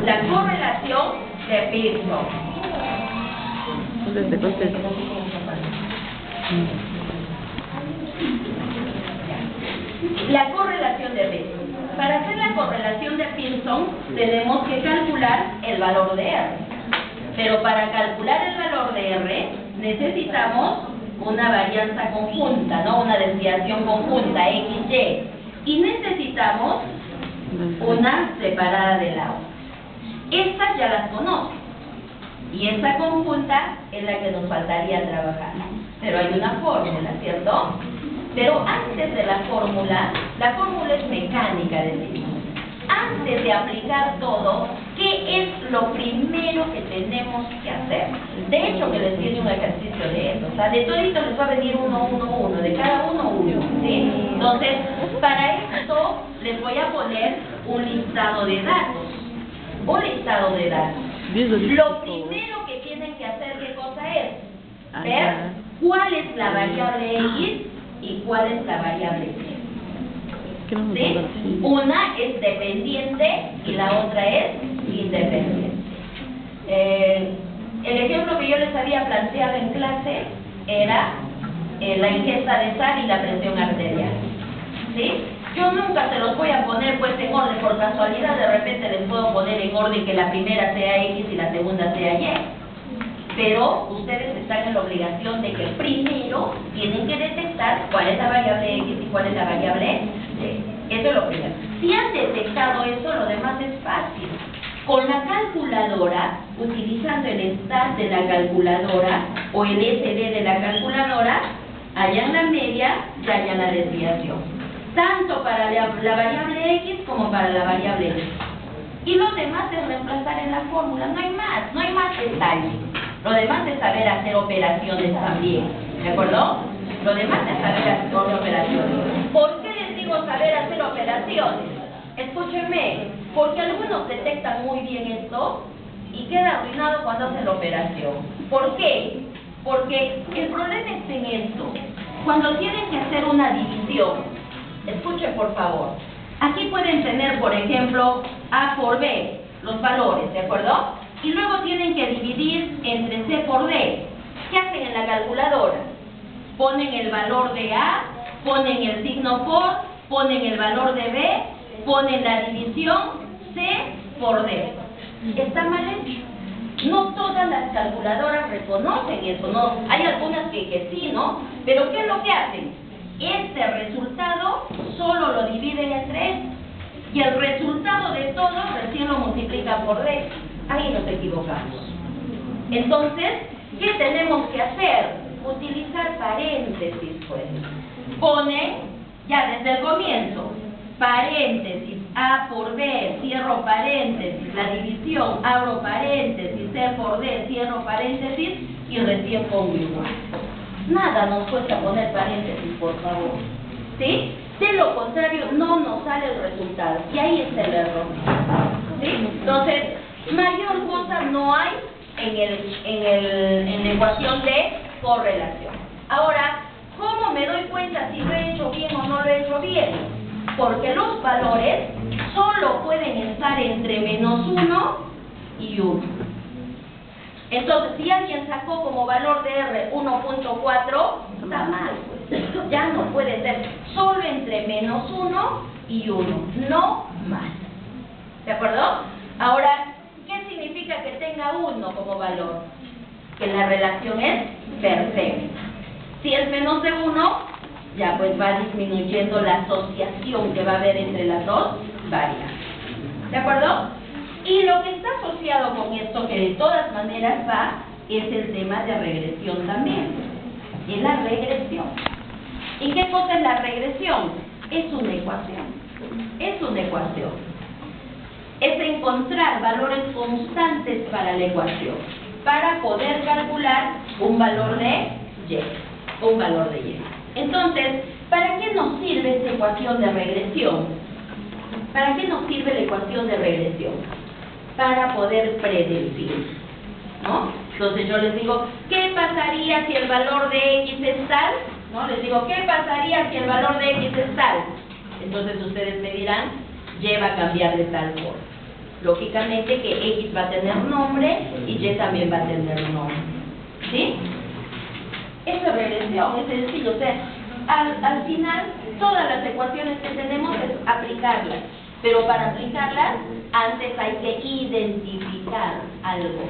La correlación de Pearson. La correlación de Pearson. Para hacer la correlación de Pearson tenemos que calcular el valor de R. Pero para calcular el valor de R necesitamos una varianza conjunta, ¿no? Una desviación conjunta, XY. Y necesitamos una separada de la otra. Estas ya las conozco. Y esa conjunta es la que nos faltaría trabajar. Pero hay una fórmula, ¿cierto? Pero antes de la fórmula es mecánica de sí. Antes de aplicar todo, ¿qué es lo primero que tenemos que hacer? De hecho, que les tiene un ejercicio de eso. O sea, de todito les va a venir uno, de cada uno, ¿sí? Entonces, para esto les voy a poner un listado de datos. Un listado de datos. Lo primero que tienen que hacer, ¿qué cosa es? Ver cuál es la variable X y cuál es la variable Y. ¿Sí? Una es dependiente y la otra es independiente. El ejemplo que yo les había planteado en clase era la ingesta de sal y la presión arterial. ¿Sí? Yo nunca se los voy a poner pues en orden, por casualidad de repente les puedo poner en orden que la primera sea X y la segunda sea Y. Pero ustedes están en la obligación de que primero tienen que detectar cuál es la variable X y cuál es la variable Y. Eso es lo primero. Si han detectado eso, lo demás es fácil. Con la calculadora, utilizando el stat de la calculadora o el SD de la calculadora, hallan la media y hallan la desviación. Tanto para la variable X como para la variable Y. Y lo demás es reemplazar en la fórmula. No hay más detalle. Lo demás es saber hacer operaciones también, ¿de acuerdo? Lo demás es saber hacer operaciones. ¿Por qué les digo saber hacer operaciones? Escúchenme, porque algunos detectan muy bien esto y queda arruinado cuando hacen la operación. ¿Por qué? Porque el problema es en esto. Cuando tienen que hacer una división, escuchen por favor. Aquí pueden tener, por ejemplo, A por B, los valores, ¿de acuerdo? Y luego tienen que dividir entre C por D. ¿Qué hacen en la calculadora? Ponen el valor de A, ponen el signo por, ponen el valor de B, ponen la división C por D. Está mal hecho. No todas las calculadoras reconocen eso, ¿no? Hay algunas que sí, ¿no? Pero ¿qué es lo que hacen? Este resultado solo lo dividen entre estos. Y el resultado de todo recién lo multiplican por D. Ahí nos equivocamos. Entonces, ¿qué tenemos que hacer? Utilizar paréntesis, pues. Ponen, ya desde el comienzo, paréntesis, A por B, cierro paréntesis, la división, abro paréntesis, C por D, cierro paréntesis, y recién pongo igual. Nada nos cuesta poner paréntesis, por favor. ¿Sí? De lo contrario, no nos sale el resultado. Y ahí está el error. ¿Sí? Entonces, mayor cosa no hay en la ecuación de correlación. Ahora, ¿cómo me doy cuenta si lo he hecho bien o no lo he hecho bien? Porque los valores solo pueden estar entre -1 y 1. Entonces, si alguien sacó como valor de R 1.4, está mal, pues. Ya no puede ser solo entre -1 y 1, no más. ¿De acuerdo? Ahora, ¿qué significa que tenga 1 como valor? Que la relación es perfecta. Si es menos de 1, ya pues va disminuyendo la asociación que va a haber entre las dos variables. ¿De acuerdo? Y lo que está asociado con esto, que de todas maneras va, es el tema de regresión también. Es la regresión. ¿Y qué cosa es la regresión? Es una ecuación. Es una ecuación. Es encontrar valores constantes para la ecuación, para poder calcular un valor de Y, un valor de Y. Entonces, ¿para qué nos sirve esta ecuación de regresión? ¿Para qué nos sirve la ecuación de regresión? Para poder predecir, ¿no? Entonces yo les digo, ¿qué pasaría si el valor de X es tal? ¿No? Les digo, ¿qué pasaría si el valor de X es tal? Entonces ustedes me dirán, Y va a cambiar de tal forma. lógicamente que X va a tener nombre y Y también va a tener nombre. ¿Sí? Eso es regresión, es sencillo. O sea, al final, todas las ecuaciones que tenemos es aplicarlas. Pero para aplicarlas, antes hay que identificar algo.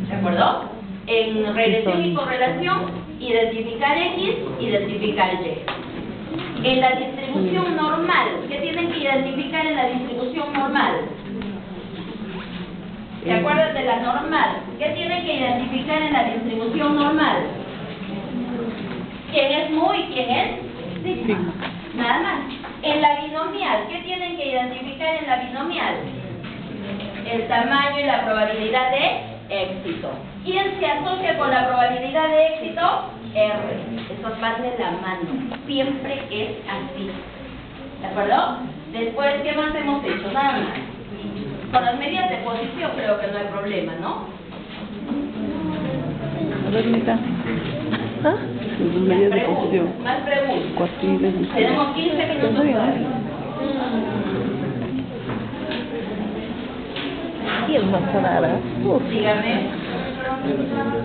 ¿De acuerdo? En regresión y correlación, identificar X, identificar Y. En la distribución normal, ¿qué tienen que identificar en la distribución normal? ¿Se acuerdan de la normal? ¿Qué tienen que identificar en la distribución normal? ¿Quién es mu y quién es sigma? Nada más. En la binomial, ¿qué tienen que identificar en la binomial? El tamaño y la probabilidad de éxito. ¿Quién se asocia con la probabilidad de éxito? R. Eso van de la mano. Siempre es así. ¿De acuerdo? Después, ¿qué más hemos hecho? Nada más. Con las medidas de posición creo que no hay problema, ¿no? A ver, Mita. ¿Ah? Las medidas de posición. Más preguntas. Cuartiles. Tenemos 15 minutos todavía. ¿Y el manzanara? Dígame.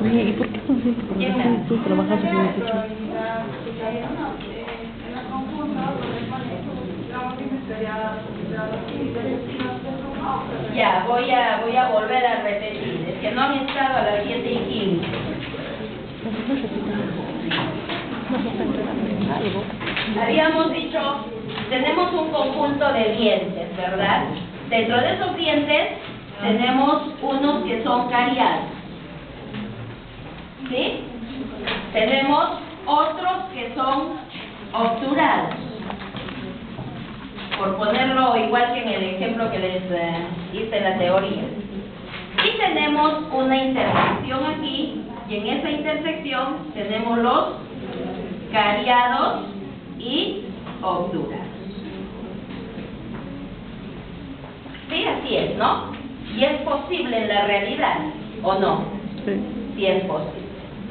Oye, ¿y por qué no sé? ¿Por qué tú trabajas en un techo? Ya, voy a volver a repetir. Es que no han estado a las 7:15. Habíamos dicho, tenemos un conjunto de dientes, ¿verdad? Dentro de esos dientes tenemos unos que son cariados, ¿sí? Tenemos otros que son obturados, por ponerlo igual que en el ejemplo que les hice en la teoría. Y tenemos una intersección aquí, y en esa intersección tenemos los cariados y obturados. Sí, así es, ¿no? Y es posible en la realidad, ¿o no? Sí. Sí es posible.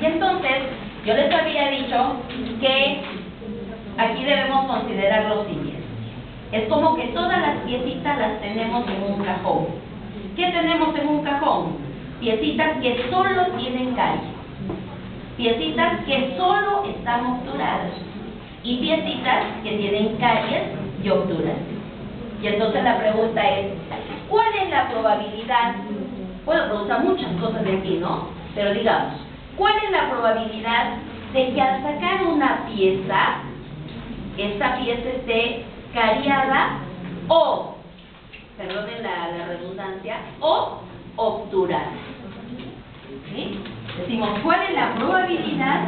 Y entonces, yo les había dicho que aquí debemos considerar lo siguiente. Es como que todas las piecitas las tenemos en un cajón. ¿Qué tenemos en un cajón? Piecitas que solo tienen caries, piecitas que solo están obturadas y piecitas que tienen caries y obturas. Y entonces la pregunta es, ¿cuál es la probabilidad? Puedo preguntar muchas cosas de aquí, ¿no? Pero digamos, ¿cuál es la probabilidad de que al sacar una pieza, esta pieza esté cariada o, perdonen la redundancia, o obturada? ¿Sí? Decimos, ¿cuál es la probabilidad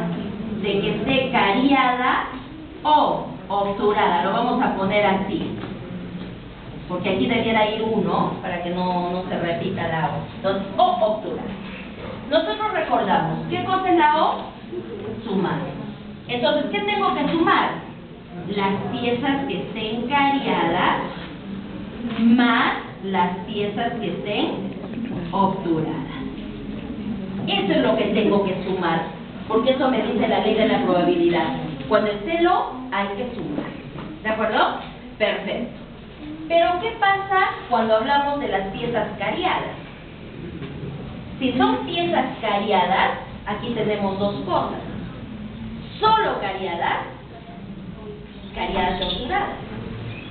de que esté cariada o obturada? Lo vamos a poner así, porque aquí debiera ir uno para que no se repita la O. Entonces, o obturada. Nosotros recordamos, ¿qué cosa es la O? Sumar. Entonces, ¿qué tengo que sumar? Las piezas que estén cariadas más las piezas que estén obturadas. Eso es lo que tengo que sumar, porque eso me dice la ley de la probabilidad. Cuando esté lo, hay que sumar. ¿De acuerdo? Perfecto. Pero, ¿qué pasa cuando hablamos de las piezas cariadas? Si son piezas cariadas, aquí tenemos dos cosas. Solo cariadas y cariadas y obturadas.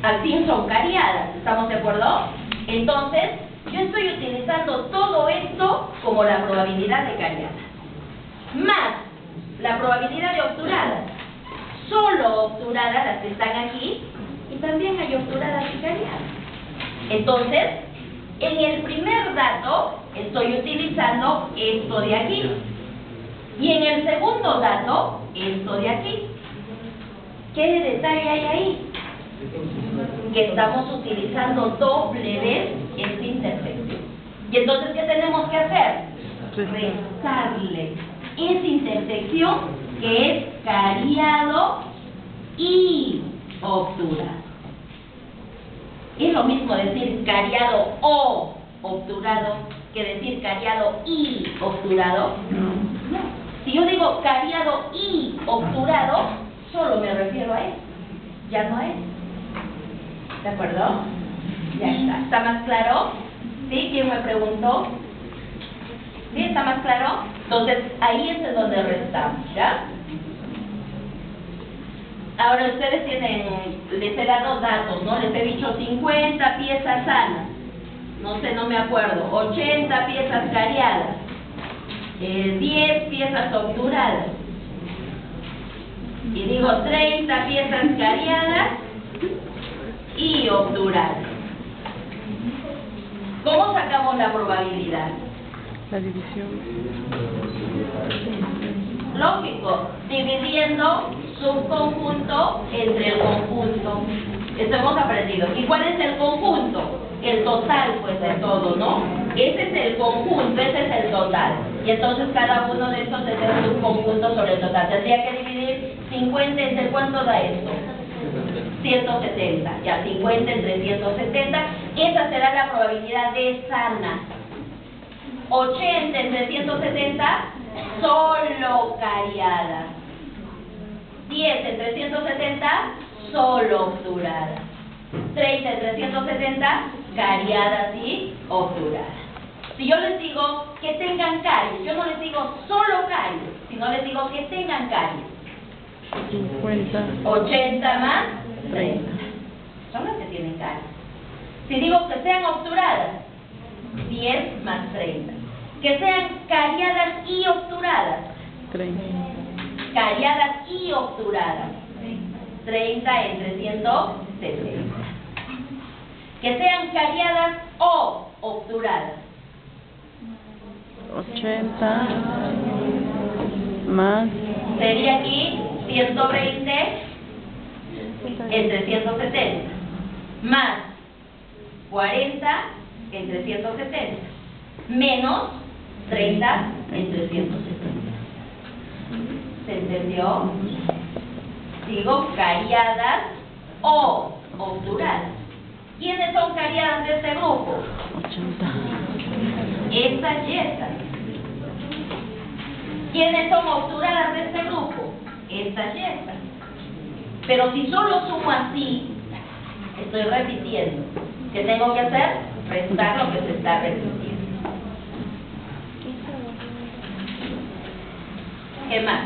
Al fin son cariadas, ¿estamos de acuerdo? Entonces, yo estoy utilizando todo esto como la probabilidad de cariadas, más la probabilidad de obturadas. Solo obturadas las que están aquí, y también hay obturadas y cariadas. Entonces, en el primer dato estoy utilizando esto de aquí, y en el segundo dato, esto de aquí. ¿Qué detalle hay ahí? Que estamos utilizando doble vez esta intersección. Y entonces, ¿qué tenemos que hacer? Restarle esa intersección que es cariado y obturado. Es lo mismo decir cariado o obturado que decir cariado y obturado. No. Si yo digo cariado y obturado, solo me refiero a eso, ya no a eso. ¿De acuerdo? Ya está. ¿Está más claro? ¿Sí? ¿Quién me preguntó? ¿Sí? ¿Está más claro? Entonces, ahí es en donde restamos, ¿ya? Ahora ustedes tienen, les he dado datos, ¿no? Les he dicho 50 piezas sanas, no sé, no me acuerdo, 80 piezas cariadas, 10 piezas obturadas, y digo 30 piezas cariadas y obturadas. ¿Cómo sacamos la probabilidad? La división. Lógico, dividiendo subconjunto entre el conjunto. Esto hemos aprendido. ¿Y cuál es el conjunto? El total, pues, de todo, ¿no? Ese es el conjunto, ese es el total. Y entonces cada uno de estos es el subconjunto sobre el total. Tendría que dividir 50 entre ¿cuánto da esto? 170. Ya, 50 entre 170. Esa será la probabilidad de sana. 80 entre 170, solo cariadas. 10 entre 170, solo obturadas. 30 entre 170, cariadas y obturadas. Si yo les digo que tengan caries, yo no les digo solo caries, sino les digo que tengan caries. 50. 80 más 30. Son las que tienen caries. Si digo que sean obturadas, 10 más 30. Que sean cariadas y obturadas. 30. Cariadas y obturadas. 30 entre 170. Que sean cariadas o obturadas. 80 más. Sería aquí 120 entre 170. Más 40 entre 170. Menos 30 entre 170. ¿Se entendió? Digo cariadas o obturadas. ¿Quiénes son cariadas de este grupo? 80. Estas y estas. ¿Quiénes son obturadas de este grupo? Estas y estas. Pero si solo sumo así, estoy repitiendo. ¿Qué tengo que hacer? Restar lo que se está repitiendo. ¿Qué más?